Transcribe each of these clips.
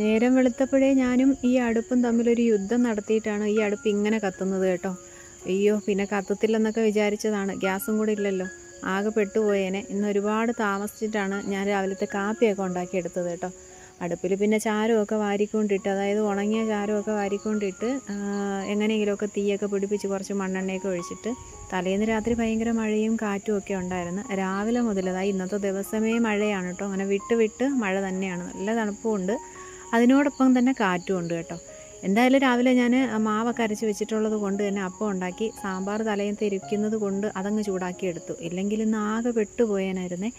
നേരം വെളുത്തപ്പോഴേ ഞാനും ഈ അടുപ്പും തമ്മിലൊരു യുദ്ധം നടത്തിയിട്ടാണ് ഈ അടുപ്പ് ഇങ്ങനെ കത്തുന്നത് കേട്ടോ. അയ്യോ, പിന്നെ കത്തത്തില്ലെന്നൊക്കെ വിചാരിച്ചതാണ്. ഗ്യാസും കൂടി ഇല്ലല്ലോ, ആകെ പെട്ടുപോയേനെ. ഇന്ന് ഒരുപാട് താമസിച്ചിട്ടാണ് ഞാൻ രാവിലത്തെ കാപ്പിയൊക്കെ ഉണ്ടാക്കിയെടുത്തത് കേട്ടോ. അടുപ്പിൽ പിന്നെ ചാരമൊക്കെ വാരിക്കൊണ്ടിട്ട്, അതായത് ഉണങ്ങിയ ചാരമൊക്കെ വാരിക്കൊണ്ടിട്ട് എങ്ങനെയെങ്കിലുമൊക്കെ തീയൊക്കെ പിടിപ്പിച്ച് കുറച്ച് മണ്ണെണ്ണയൊക്കെ ഒഴിച്ചിട്ട്, തലേന്ന് രാത്രി ഭയങ്കര മഴയും കാറ്റും ഒക്കെ ഉണ്ടായിരുന്നു. രാവിലെ മുതൽ, അതായത് ഇന്നത്തെ ദിവസമേ മഴയാണ് കേട്ടോ. അങ്ങനെ വിട്ട് വിട്ട് മഴ തന്നെയാണ്. നല്ല തണുപ്പുമുണ്ട്, അതിനോടൊപ്പം തന്നെ കാറ്റും ഉണ്ട് കേട്ടോ. എന്തായാലും രാവിലെ ഞാൻ മാവൊക്കെ അരച്ച് വെച്ചിട്ടുള്ളത് കൊണ്ട് തന്നെ അപ്പം ഉണ്ടാക്കി. സാമ്പാർ തലേന്നത്തെ ഇരിക്കുന്നത് കൊണ്ട് അതങ്ങ് ചൂടാക്കി എടുത്തു. ഇല്ലെങ്കിൽ ഇന്ന് ആകെ പെട്ടുപോയേനായിരുന്നേ.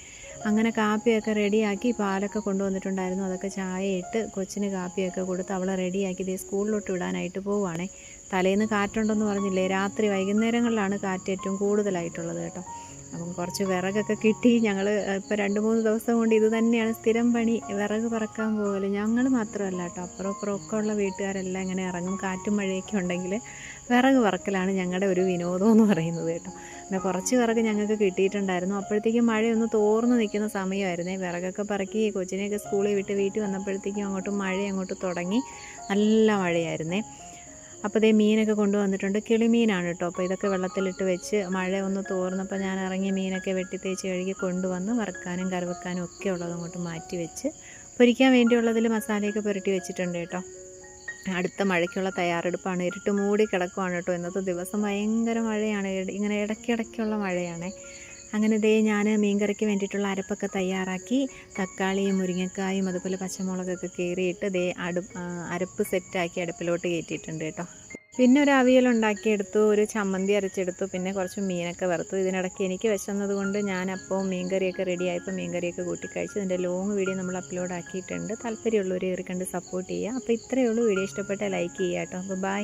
അങ്ങനെ കാപ്പിയൊക്കെ റെഡിയാക്കി, പാലൊക്കെ കൊണ്ടുവന്നിട്ടുണ്ടായിരുന്നു. അതൊക്കെ ചായ ഇട്ട് കൊച്ചിന് കാപ്പിയൊക്കെ കൊടുത്ത് അവളെ റെഡിയാക്കി ഇതേ സ്കൂളിലോട്ട് വിടാനായിട്ട് പോവുകയാണേ. തലേന്ന് കാറ്റുണ്ടെന്ന് പറഞ്ഞില്ലേ, രാത്രി വൈകുന്നേരങ്ങളിലാണ് കാറ്റ് ഏറ്റവും കൂടുതലായിട്ടുള്ളത് കേട്ടോ. അപ്പം കുറച്ച് വിറകൊക്കെ കിട്ടി. ഞങ്ങൾ ഇപ്പോൾ 2-3 ദിവസം കൊണ്ട് ഇത് തന്നെയാണ് സ്ഥിരം പണി, വിറക് പറക്കാൻ പോകല്. ഞങ്ങൾ മാത്രമല്ല കേട്ടോ, അപ്പുറം ഇപ്പുറമൊക്കെ ഉള്ള വീട്ടുകാരെല്ലാം ഇങ്ങനെ ഇറങ്ങും. കാറ്റും മഴയൊക്കെ ഉണ്ടെങ്കിൽ വിറക് പറക്കലാണ് ഞങ്ങളുടെ ഒരു വിനോദം എന്ന് പറയുന്നത് കേട്ടോ. പിന്നെ കുറച്ച് വിറക് ഞങ്ങൾക്ക് കിട്ടിയിട്ടുണ്ടായിരുന്നു. അപ്പോഴത്തേക്കും മഴയൊന്ന് തോർന്ന് നിൽക്കുന്ന സമയമായിരുന്നേ. വിറകൊക്കെ പറക്കി കൊച്ചിനെയൊക്കെ സ്കൂളിൽ വിട്ട് വീട്ടിൽ വന്നപ്പോഴത്തേക്കും മഴ അങ്ങോട്ട് തുടങ്ങി. നല്ല മഴയായിരുന്നേ. അപ്പോൾ ഇതേ മീനൊക്കെ കൊണ്ടുവന്നിട്ടുണ്ട്. കിളിമീനാണ് കേട്ടോ. അപ്പോൾ ഇതൊക്കെ വെള്ളത്തിലിട്ട് വെച്ച് മഴ ഒന്ന് തോർന്നപ്പോൾ ഞാൻ ഇറങ്ങി മീനൊക്കെ വെട്ടി തേച്ച് കഴുകി കൊണ്ടുവന്ന് വറുക്കാനും കറി വെക്കാനും ഒക്കെ ഉള്ളത് അങ്ങോട്ട് മാറ്റി വെച്ച്, പൊരിക്കാൻ വേണ്ടിയുള്ളതിൽ മസാലയൊക്കെ പുരട്ടി വെച്ചിട്ടുണ്ട് കേട്ടോ. അടുത്ത മഴയ്ക്കുള്ള തയ്യാറെടുപ്പാണ്. ഇരുട്ട് മൂടി കിടക്കുവാണ് കേട്ടോ. ഇന്നത്തെ ദിവസം ഭയങ്കര മഴയാണ്, ഇങ്ങനെ ഇടയ്ക്കിടയ്ക്കുള്ള മഴയാണ്. അങ്ങനെ ദേ ഞാൻ മീൻകറിക്ക് വേണ്ടിയിട്ടുള്ള അരപ്പൊക്കെ തയ്യാറാക്കി. തക്കാളിയും മുരിങ്ങക്കായും അതുപോലെ പച്ചമുളകൊക്കെ കീറിയിട്ട് ദേ അരപ്പ് സെറ്റാക്കി അടുപ്പിലോട്ട് കയറ്റിയിട്ടുണ്ട് കേട്ടോ. പിന്നെ ഒരു അവിയലുണ്ടാക്കിയെടുത്തു, ഒരു ചമ്മന്തി അരച്ചെടുത്തു, പിന്നെ കുറച്ച് മീനൊക്കെ വറുത്തു. ഇതിനിടയ്ക്ക് എനിക്ക് വിശന്നത് കൊണ്ട് ഞാൻ അപ്പോൾ മീൻകറിയൊക്കെ റെഡിയായപ്പോൾ മീൻകറിയൊക്കെ കൂട്ടി കഴിച്ചു. ഇതിൻ്റെ ലോങ് വീഡിയോ നമ്മൾ അപ്ലോഡ് ആക്കിയിട്ടുണ്ട്. താല്പര്യമുള്ളവർ കണ്ട് സപ്പോർട്ട് ചെയ്യുക. അപ്പോൾ ഇത്രയേ ഉള്ളൂ. വീഡിയോ ഇഷ്ടപ്പെട്ടാൽ ലൈക്ക് ചെയ്യുക കേട്ടോ. അപ്പോൾ ബൈ.